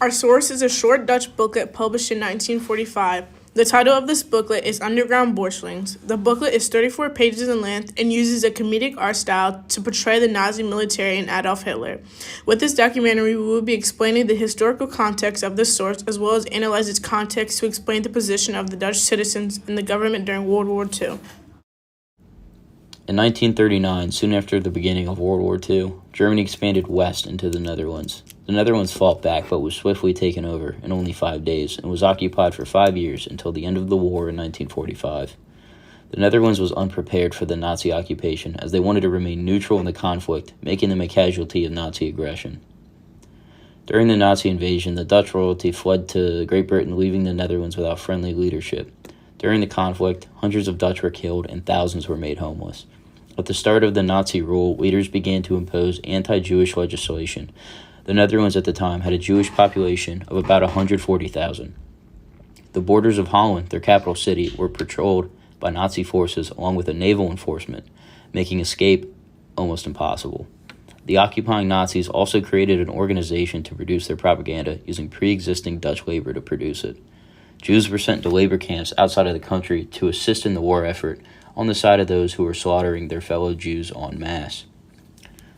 Our source is a short Dutch booklet published in 1945. The title of this booklet is Underground Borchlings. The booklet is 34 pages in length and uses a comedic art style to portray the Nazi military and Adolf Hitler. With this documentary, we will be explaining the historical context of this source as well as analyze its context to explain the position of the Dutch citizens in the government during World War II. In 1939, soon after the beginning of World War II, Germany expanded west into the Netherlands. The Netherlands fought back but was swiftly taken over in only 5 days and was occupied for 5 years until the end of the war in 1945. The Netherlands was unprepared for the Nazi occupation as they wanted to remain neutral in the conflict, making them a casualty of Nazi aggression. During the Nazi invasion, the Dutch royalty fled to Great Britain, leaving the Netherlands without friendly leadership. During the conflict, hundreds of Dutch were killed and thousands were made homeless. At the start of the Nazi rule, leaders began to impose anti-Jewish legislation. The Netherlands at the time had a Jewish population of about 140,000. The borders of Holland, their capital city, were patrolled by Nazi forces along with a naval enforcement, making escape almost impossible. The occupying Nazis also created an organization to produce their propaganda using pre-existing Dutch labor to produce it. Jews were sent to labor camps outside of the country to assist in the war effort on the side of those who were slaughtering their fellow Jews en masse.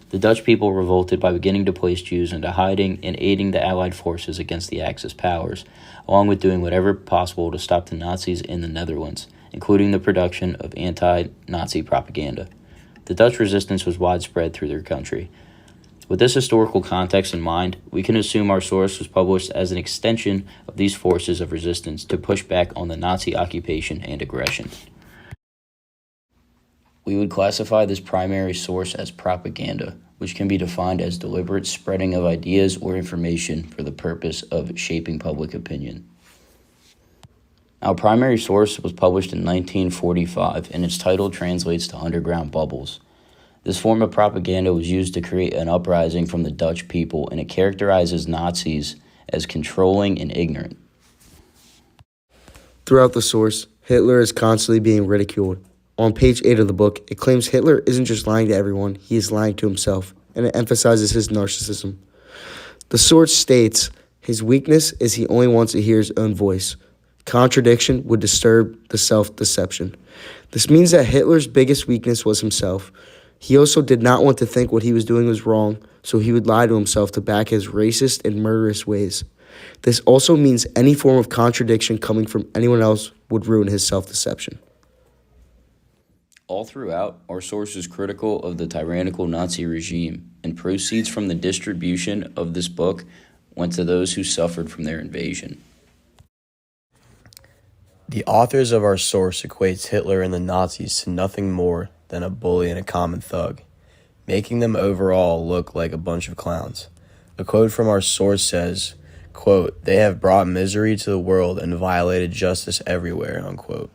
The Dutch people revolted by beginning to place Jews into hiding and aiding the Allied forces against the Axis powers, along with doing whatever possible to stop the Nazis in the Netherlands, including the production of anti-Nazi propaganda. The Dutch resistance was widespread through their country. With this historical context in mind, we can assume our source was published as an extension of these forces of resistance to push back on the Nazi occupation and aggression. We would classify this primary source as propaganda, which can be defined as deliberate spreading of ideas or information for the purpose of shaping public opinion. Our primary source was published in 1945, and its title translates to Underground Bubbles. This form of propaganda was used to create an uprising from the Dutch people, and it characterizes Nazis as controlling and ignorant. Throughout the source, Hitler is constantly being ridiculed. On page 8 of the book, it claims Hitler isn't just lying to everyone, he is lying to himself, and it emphasizes his narcissism. The source states, his weakness is he only wants to hear his own voice. Contradiction would disturb the self-deception. This means that Hitler's biggest weakness was himself. He also did not want to think what he was doing was wrong, so he would lie to himself to back his racist and murderous ways. This also means any form of contradiction coming from anyone else would ruin his self-deception. All throughout, our source is critical of the tyrannical Nazi regime, and proceeds from the distribution of this book went to those who suffered from their invasion. The authors of our source equates Hitler and the Nazis to nothing more than a bully and a common thug, making them overall look like a bunch of clowns. A quote from our source says, quote, "They have brought misery to the world and violated justice everywhere," unquote.